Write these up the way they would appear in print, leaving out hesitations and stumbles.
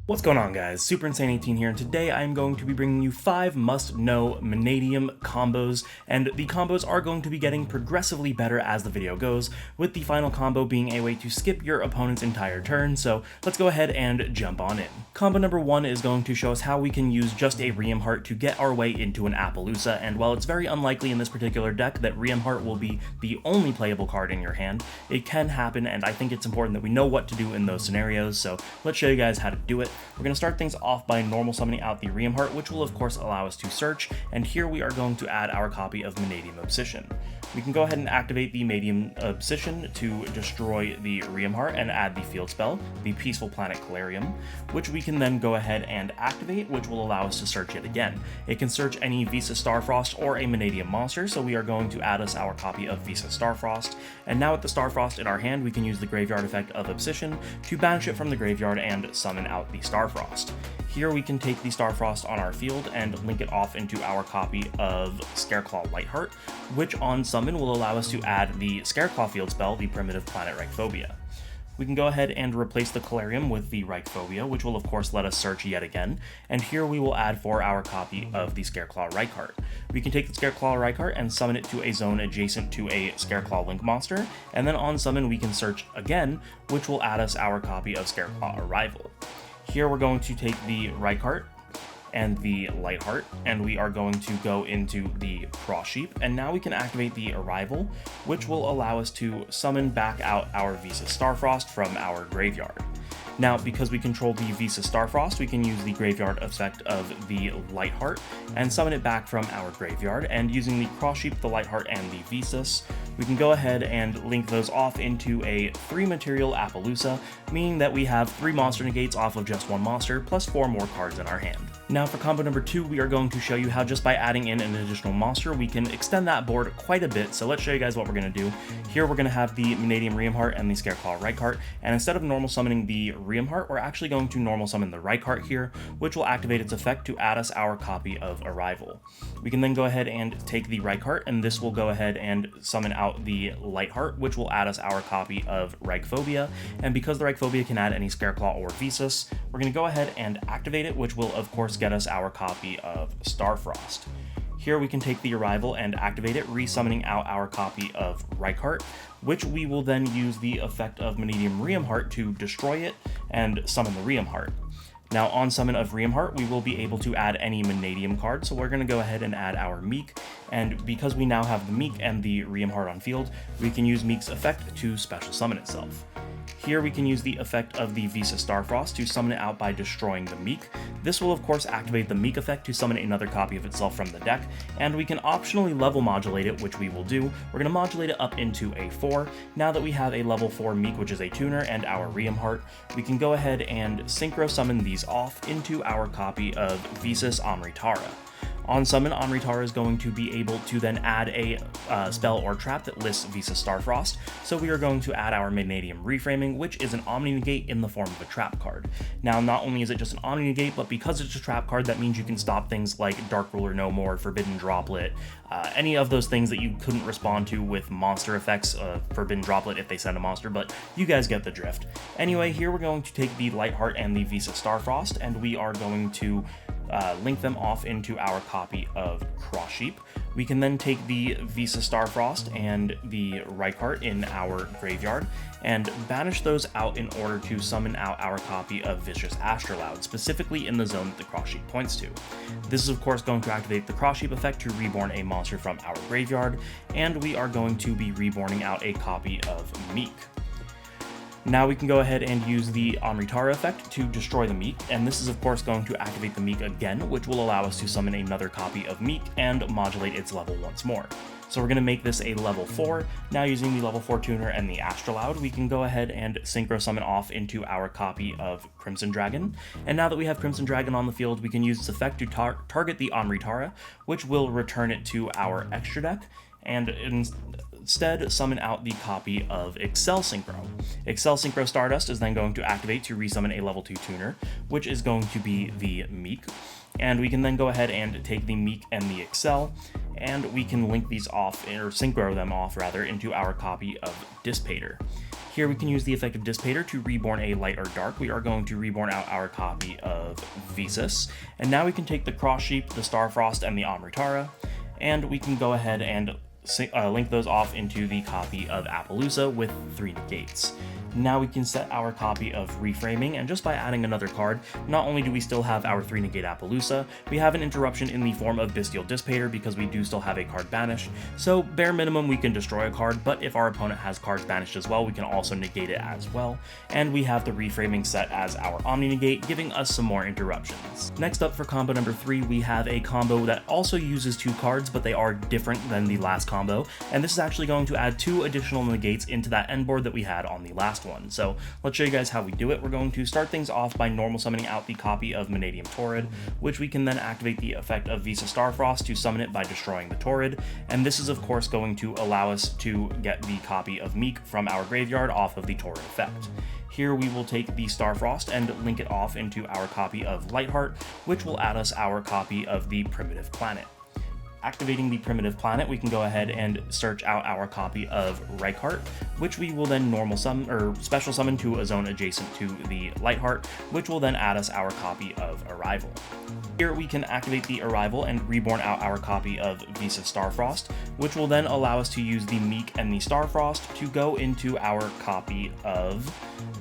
What's going on, guys? Super Insane 18 here, and today I'm going to be bringing you 5 must-know Mannadium combos, and the combos are going to be getting progressively better as the video goes, with the final combo being a way to skip your opponent's entire turn, so let's go ahead and jump on in. Combo number 1 is going to show us how we can use just a Riem Heart to get our way into an Appaloosa, and while it's very unlikely in this particular deck that Riem Heart will be the only playable card in your hand, it can happen, and I think it's important that we know what to do in those scenarios, so let's show you guys how to do it. We're going to start things off by normal summoning out the Riem Heart, which will of course allow us to search, and here we are going to add our copy of Mannadium Obsession. We can go ahead and activate the Mannadium Obsession to destroy the Riem Heart and add the field spell, the Peaceful Planet Calarium, which we can then go ahead and activate, which will allow us to search it again. It can search any Visa Starfrost or a Mannadium monster, so we are going to add us our copy of Visa Starfrost, and now with the Starfrost in our hand, we can use the graveyard effect of Obsession to banish it from the graveyard and summon out the Starfrost. Here we can take the Starfrost on our field and link it off into our copy of Scareclaw Lightheart, which on summon will allow us to add the Scareclaw field spell, the Primitive Planet Reichphobia. We can go ahead and replace the Calarium with the Reichphobia, which will of course let us search yet again, and here we will add for our copy of the Scareclaw Reichheart. We can take the Scareclaw Reichheart and summon it to a zone adjacent to a Scareclaw Link monster, and then on summon we can search again, which will add us our copy of Scareclaw Arrival. Here we're going to take the Reichheart and the Lightheart, and we are going to go into the Cross Sheep, and now we can activate the Arrival, which will allow us to summon back out our Visa Starfrost from our graveyard. Now, because we control the Visa Starfrost, we can use the graveyard effect of the Lightheart and summon it back from our graveyard, and using the Cross Sheep, the Lightheart, and the Visas, we can go ahead and link those off into a 3-material Appaloosa, meaning that we have 3 monster negates off of just 1 monster, plus 4 more cards in our hand. Now for combo number 2, we are going to show you how just by adding in an additional monster, we can extend that board quite a bit, so let's show you guys what we're going to do. Here we're going to have the Mannadium Riem Heart and the Scareclaw Reichheart, and instead of normal summoning the Riem Heart, we're actually going to normal summon the Reichheart here, which will activate its effect to add us our copy of Arrival. We can then go ahead and take the Reichheart, and this will go ahead and summon out the Lightheart, which will add us our copy of Reichphobia, and because the Reichphobia can add any Scareclaw or Visas, we're going to go ahead and activate it, which will of course get us our copy of Starfrost. Here we can take the Arrival and activate it, resummoning out our copy of Reichheart, which we will then use the effect of Mannadium Riem Heart to destroy it and summon the Riem Heart. Now on summon of Riem Heart, we will be able to add any Mannadium card, so we're going to go ahead and add our Meek, and because we now have the Meek and the Riem Heart on field, we can use Meek's effect to special summon itself. Here we can use the effect of the Visa Starfrost to summon it out by destroying the Meek. This will of course activate the Meek effect to summon another copy of itself from the deck, and we can optionally level modulate it, which we will do. We're going to modulate it up into a 4. Now that we have a level 4 Meek, which is a tuner, and our Riem Heart, we can go ahead and synchro summon these off into our copy of Visas Amritara. On summon, Amritara is going to be able to then add a spell or trap that lists Visa Starfrost, so we are going to add our Mannadium Reframing, which is an Omni Negate in the form of a trap card. Now, not only is it just an Omni Negate, but because it's a trap card, that means you can stop things like Dark Ruler No More, Forbidden Droplet, any of those things that you couldn't respond to with monster effects, Forbidden Droplet if they send a monster, but you guys get the drift. Anyway, here we're going to take the Lightheart and the Visa Starfrost, and we are going to link them off into our copy of Cross Sheep. We can then take the Visa Starfrost and the Reichheart in our graveyard and banish those out in order to summon out our copy of Vicious Astrolaud, specifically in the zone that the Cross Sheep points to. This is of course going to activate the Cross Sheep effect to reborn a monster from our graveyard, and we are going to be reborning out a copy of Meek. Now we can go ahead and use the Amritara effect to destroy the Meek, and this is of course going to activate the Meek again, which will allow us to summon another copy of Meek and modulate its level once more. So we're going to make this a level 4. Now using the level 4 tuner and the Astrolaud, we can go ahead and synchro summon off into our copy of Crimson Dragon. And now that we have Crimson Dragon on the field, we can use its effect to target the Amritara, which will return it to our extra deck, and instead summon out the copy of Excel Synchro. Excel Synchro Stardust is then going to activate to resummon a level 2 tuner, which is going to be the Meek. And we can then go ahead and take the Meek and the Excel, and we can link these off, or synchro them off rather, into our copy of Dissipator. Here we can use the effect of Dissipator to reborn a light or dark. We are going to reborn out our copy of Visas. And now we can take the Cross Sheep, the Starfrost, and the Amritara, and we can go ahead and link those off into the copy of Appaloosa with 3 negates. Now we can set our copy of Reframing, and just by adding another card, not only do we still have our 3 negate Appaloosa, we have an interruption in the form of Bestial Dissipator because we do still have a card banished, so bare minimum we can destroy a card, but if our opponent has cards banished as well, we can also negate it as well, and we have the Reframing set as our Omni Negate, giving us some more interruptions. Next up for combo number 3, we have a combo that also uses 2 cards, but they are different than the last combo, and this is actually going to add 2 additional negates into that end board that we had on the last one. So let's show you guys how we do it. We're going to start things off by normal summoning out the copy of Mannadium Torrid, which we can then activate the effect of Visa Starfrost to summon it by destroying the Torrid, and this is of course going to allow us to get the copy of Meek from our graveyard off of the Torrid effect. Here we will take the Starfrost and link it off into our copy of Lightheart, which will add us our copy of the Primitive Planet. Activating the Primitive Planet, we can go ahead and search out our copy of Reichardt, which we will then normal summon or special summon to a zone adjacent to the Lightheart, which will then add us our copy of Arrival. Here we can activate the Arrival and reborn out our copy of Visa Starfrost, which will then allow us to use the Meek and the Starfrost to go into our copy of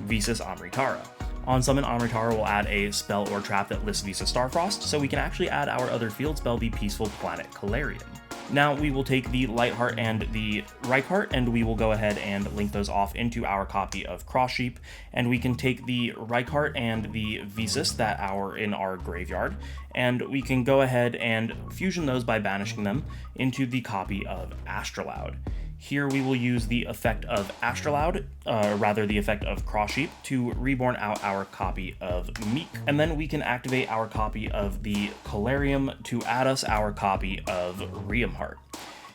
Visas Amritara. On summon, Amritara will add a spell or trap that lists Visa Starfrost, so we can actually add our other field spell, the Peaceful Planet Calarium. Now we will take the Lightheart and the Reichardt, and we will go ahead and link those off into our copy of Cross Sheep, and we can take the Reichardt and the Visas that are in our graveyard, and we can go ahead and fusion those by banishing them into the copy of Astrolaud. Here we will use the effect of Astrolaud, the effect of Cross Sheep, to reborn out our copy of Meek, and then we can activate our copy of the Calarium to add us our copy of Riemhart.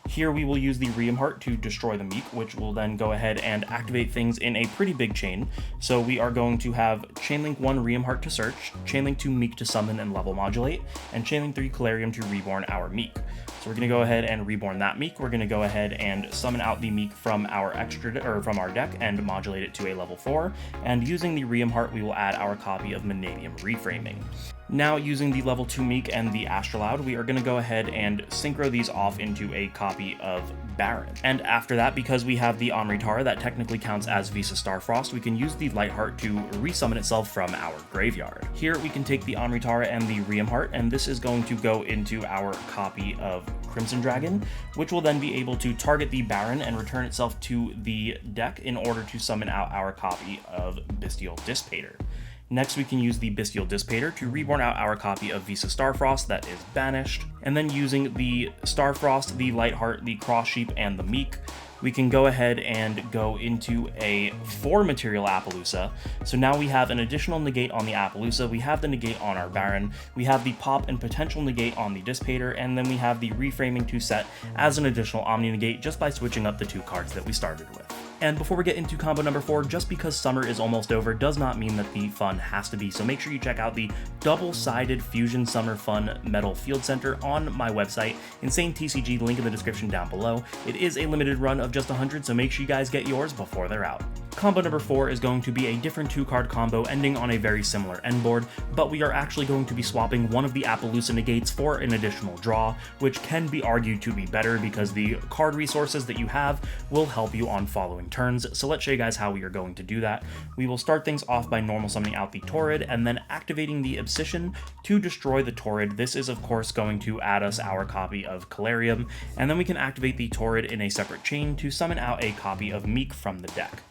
Here we will use the Riemhart to destroy the Meek, which will then go ahead and activate things in a pretty big chain. So we are going to have Chainlink 1 Riemhart to search, Chainlink 2 Meek to summon and level modulate, and Chainlink 3 Calarium to reborn our Meek. So we're going to go ahead and reborn that Meek. We're going to go ahead and summon out the Meek from our from our deck and modulate it to a level 4. And using the Riemhart, we will add our copy of Mannadium Reframing. Now, using the level 2 Meek and the Astrolaud, we are going to go ahead and synchro these off into a copy of Baron. And after that, because we have the Amritara that technically counts as Visa Starfrost, we can use the Lightheart to resummon itself from our graveyard. Here we can take the Amritara and the Riemhart, and this is going to go into our copy of Crimson Dragon, which will then be able to target the Baron and return itself to the deck in order to summon out our copy of Bestial Dissipator. Next, we can use the Bestial Dissipator to reborn out our copy of Visa Starfrost that is banished, and then using the Starfrost, the Lightheart, the Cross Sheep, and the Meek, we can go ahead and go into a 4 material Appaloosa. So now we have an additional negate on the Appaloosa, we have the negate on our Baron, we have the pop and potential negate on the Dissipator, and then we have the Reframing to set as an additional Omni negate just by switching up the 2 cards that we started with. And before we get into combo number 4, just because summer is almost over does not mean that the fun has to be, so make sure you check out the double-sided Fusion Summer Fun Metal Field Center on my website, Insane TCG, link in the description down below. It is a limited run of just 100, so make sure you guys get yours before they're out. Combo number 4 is going to be a different 2-card combo ending on a very similar end board, but we are actually going to be swapping one of the Appaloosa negates for an additional draw, which can be argued to be better because the card resources that you have will help you on following turns. So let's show you guys how we are going to do that. We will start things off by normal summoning out the Torrid and then activating the Obsession to destroy the Torrid. This is of course going to add us our copy of Calarium, and then we can activate the Torrid in a separate chain to summon out a copy of Meek from the deck.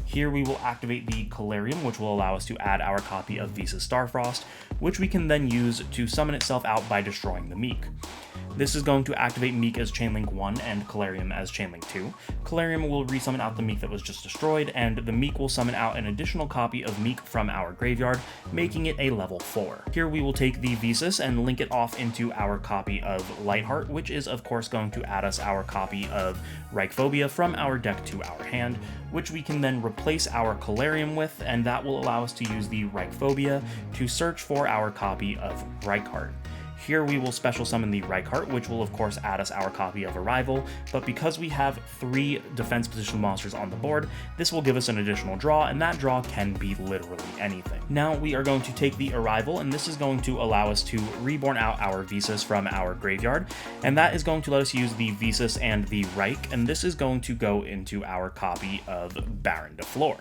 Here we will activate the Calarium, which will allow us to add our copy of Visa Starfrost, which we can then use to summon itself out by destroying the Meek. This is going to activate Meek as Chainlink 1 and Calarium as Chainlink 2. Calarium will resummon out the Meek that was just destroyed, and the Meek will summon out an additional copy of Meek from our graveyard, making it a level 4. Here we will take the Visas and link it off into our copy of Lightheart, which is of course going to add us our copy of Reichphobia from our deck to our hand, which we can then replace our Calarium with, and that will allow us to use the Reichphobia to search for our copy of Reichardt. Here we will special summon the Reichardt, which will of course add us our copy of Arrival, but because we have 3 defense position monsters on the board, this will give us an additional draw, and that draw can be literally anything. Now we are going to take the Arrival, and this is going to allow us to reborn out our Visas from our graveyard, and that is going to let us use the Visas and the Reich, and this is going to go into our copy of Baron de Fleur.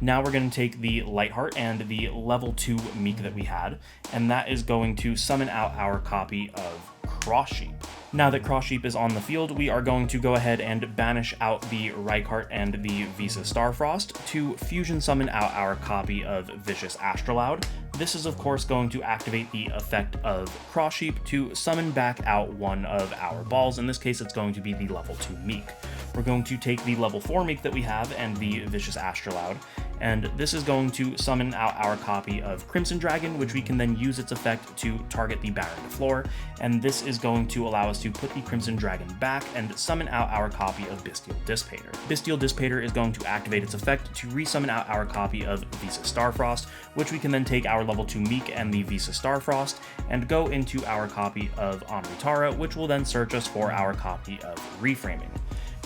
Now we're going to take the Lightheart and the level 2 Meek that we had, and that is going to summon out our copy of Cross Sheep. Now that Cross Sheep is on the field, we are going to go ahead and banish out the Reichardt and the Visa Starfrost to fusion summon out our copy of Vicious Astrolaud. This is of course going to activate the effect of Cross Sheep to summon back out one of our balls. In this case, it's going to be the level 2 Meek. We're going to take the level 4 Meek that we have and the Vicious Astrolaud, and this is going to summon out our copy of Crimson Dragon, which we can then use its effect to target the Baron de Fleur, and this is going to allow us to put the Crimson Dragon back and summon out our copy of Bestial Dissipator. Bestial Dissipator is going to activate its effect to resummon out our copy of Visa Starfrost, which we can then take our level 2 Meek and the Visa Starfrost and go into our copy of Amritara, which will then search us for our copy of Reframing.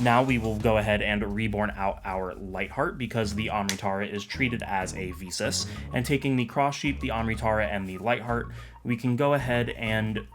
Now we will go ahead and reborn out our Lightheart because the Amritara is treated as a Visas, and taking the Cross Sheep, the Amritara, and the Lightheart, we can go ahead and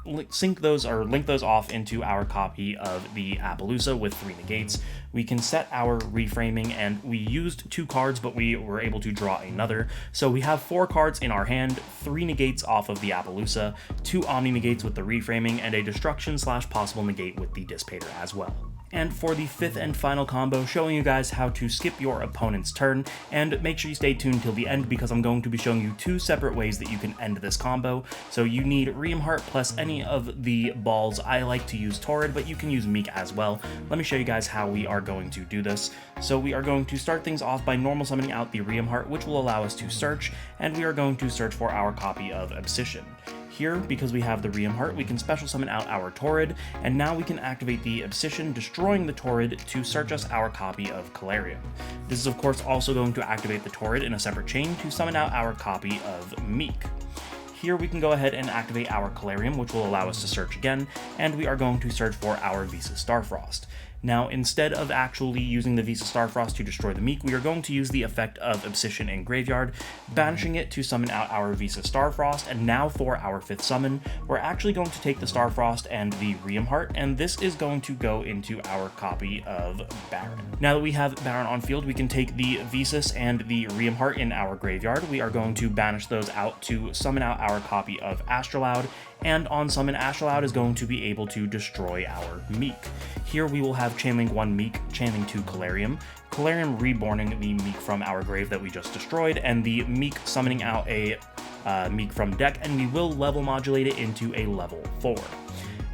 link those off into our copy of the Appaloosa with 3 negates. We can set our reframing, and we used 2 cards, but we were able to draw another. So we have 4 cards in our hand, 3 negates off of the Appaloosa, 2 Omni negates with the reframing, and a destruction / possible negate with the Dissipator as well. And for the 5th and final combo, showing you guys how to skip your opponent's turn, and make sure you stay tuned till the end because I'm going to be showing you 2 separate ways that you can end this combo. So you need Reamheart plus any of the balls. I like to use Torrid, but you can use Meek as well. Let me show you guys how we are going to do this. So we are going to start things off by normal summoning out the Reamheart, which will allow us to search, and we are going to search for our copy of Obsession. Here, because we have the Reamheart, we can special summon out our Torrid, and now we can activate the Obsession, destroying the Torrid to search us our copy of Calarium. This is of course also going to activate the Torrid in a separate chain to summon out our copy of Meek. Here we can go ahead and activate our Calarium, which will allow us to search again, and we are going to search for our Visa Starfrost. Now, instead of actually using the Visa Starfrost to destroy the Meek, we are going to use the effect of Obsession in Graveyard, banishing it to summon out our Visa Starfrost, and now for our 5th summon, we're actually going to take the Starfrost and the Reamheart, and this is going to go into our copy of Baron. Now that we have Baron on field, we can take the Visas and the Reamheart in our graveyard. We are going to banish those out to summon out our copy of Astrolaud, and on summon, Astrolaud is going to be able to destroy our Meek. Here we will have Chainlink 1 Meek, Chainlink 2 Calarium, Calarium reborning the Meek from our grave that we just destroyed, and the Meek summoning out a Meek from deck, and we will level modulate it into a level 4.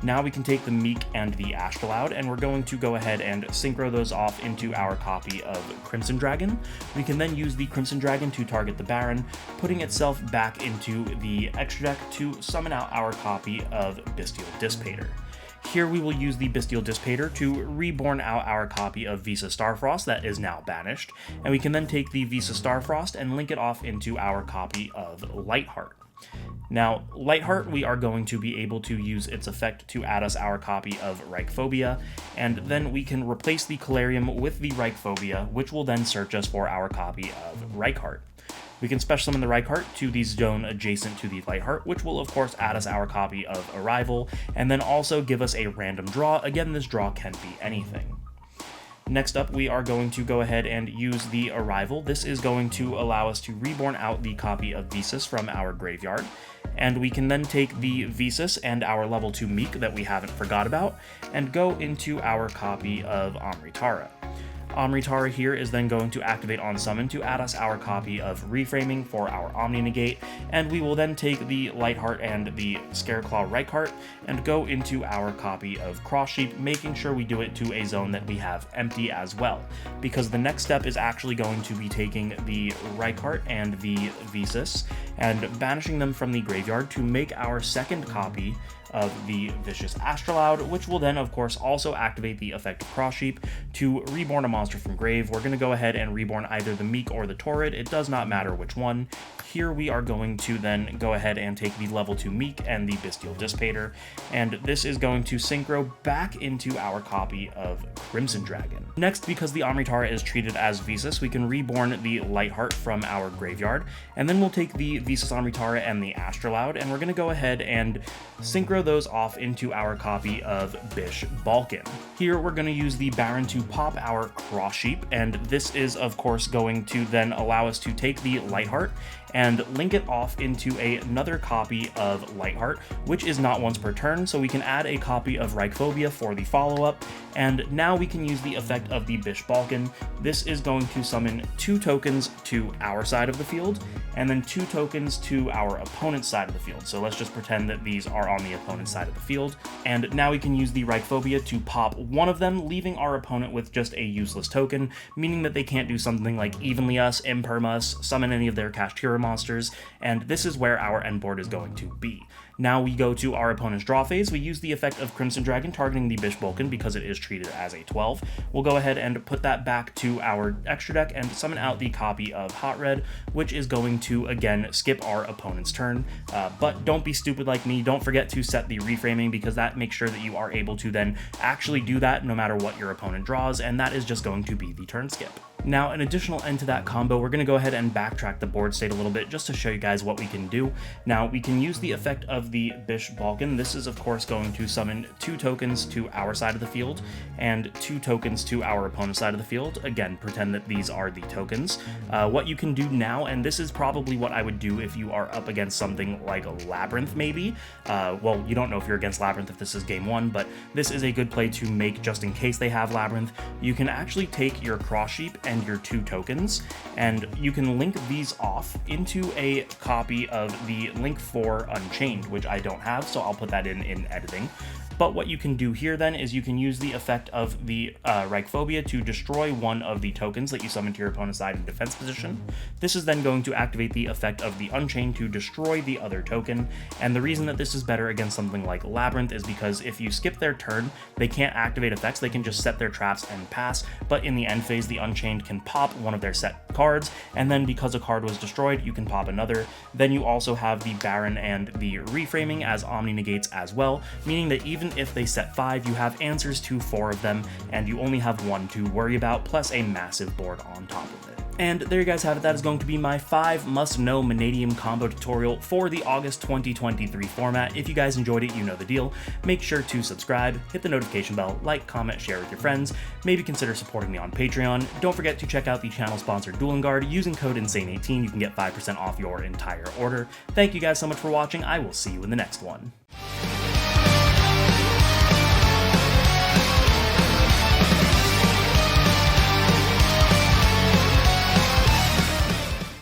Now we can take the Meek and the Astrolaud, and we're going to go ahead and synchro those off into our copy of Crimson Dragon. We can then use the Crimson Dragon to target the Baron, putting itself back into the extra deck to summon out our copy of Bestial Dissipator. Here we will use the Bestial Dissipator to reborn out our copy of Visa Starfrost that is now banished, and we can then take the Visa Starfrost and link it off into our copy of Lightheart. Now, Lightheart, we are going to be able to use its effect to add us our copy of Reichphobia, and then we can replace the Calarium with the Reichphobia, which will then search us for our copy of Reichardt. We can special summon the Reichardt to the zone adjacent to the Lightheart, which will of course add us our copy of Arrival, and then also give us a random draw. Again, this draw can be anything. Next up, we are going to go ahead and use the Arrival. This is going to allow us to reborn out the copy of Visas from our graveyard, and we can then take the Visas and our level 2 Meek that we haven't forgot about, and go into our copy of Amritara. Amritara here is then going to activate on summon to add us our copy of Reframing for our Omni Negate, and we will then take the Lightheart and the Scareclaw Reichardt and go into our copy of Cross Sheep, making sure we do it to a zone that we have empty as well, because the next step is actually going to be taking the Reichardt and the Visas and banishing them from the graveyard to make our second copy of the Vicious Astrolaud, which will then, of course, also activate the effect of Cross Sheep to reborn a monster from grave. We're going to go ahead and reborn either the Meek or the Torrid. It does not matter which one. Here we are going to then go ahead and take the level 2 Meek and the Bestial Dissipator, and this is going to synchro back into our copy of Crimson Dragon. Next, because the Amritara is treated as Visas, we can reborn the Lightheart from our graveyard, and then we'll take the Visas Amritara and the Astrolaud, and we're going to go ahead and synchro those off into our copy of Bish Balkan. Here we're going to use the Baron to pop our Cross Sheep, and this is of course going to then allow us to take the Lightheart and link it off into another copy of Lightheart, which is not once per turn, so we can add a copy of Reichphobia for the follow-up, and now we can use the effect of the Bish Balkan. This is going to summon 2 tokens to our side of the field, and then 2 tokens to our opponent's side of the field. So let's just pretend that these are on the opponent's side of the field, and now we can use the Reichphobia to pop one of them, leaving our opponent with just a useless token, meaning that they can't do something like Evenly Us, Imperm Us, summon any of their Kashtira monsters, and this is where our end board is going to be. Now we go to our opponent's draw phase. We use the effect of Crimson Dragon targeting the Bish Balkan because it is treated as a 12. We'll go ahead and put that back to our extra deck and summon out the copy of Hot Red, which is going to again skip our opponent's turn. But don't be stupid like me. Don't forget to set the reframing, because that makes sure that you are able to then actually do that no matter what your opponent draws, and that is just going to be the turn skip. Now, an additional end to that combo, we're going to go ahead and backtrack the board state a little bit just to show you guys what we can do. Now, we can use the effect of the Bish Balkan. This is, of course, going to summon 2 tokens to our side of the field and 2 tokens to our opponent's side of the field. Again, pretend that these are the tokens. What you can do now, and this is probably what I would do if you are up against something like a Labyrinth, maybe. Well, you don't know if you're against Labyrinth if this is game 1, but this is a good play to make just in case they have Labyrinth. You can actually take your Cross Sheep and your 2 tokens, and you can link these off into a copy of the Link 4 Unchained, which I don't have, so I'll put that in editing. But what you can do here then is you can use the effect of the Reichphobia to destroy one of the tokens that you summon to your opponent's side in defense position. This is then going to activate the effect of the Unchained to destroy the other token, and the reason that this is better against something like Labyrinth is because if you skip their turn, they can't activate effects, they can just set their traps and pass, but in the end phase, the Unchained can pop one of their set cards, and then because a card was destroyed, you can pop another. Then you also have the Baron and the Reframing as Omni Negates as well, meaning that even if they set 5, you have answers to 4 of them, and you only have 1 to worry about, plus a massive board on top of it. And there you guys have it. That is going to be my 5 must-know Mannadium combo tutorial for the August 2023 format. If you guys enjoyed it, you know the deal. Make sure to subscribe, hit the notification bell, like, comment, share with your friends. Maybe consider supporting me on Patreon. Don't forget to check out the channel sponsor Dueling Guard. Using code INSANE18, you can get 5% off your entire order. Thank you guys so much for watching. I will see you in the next one.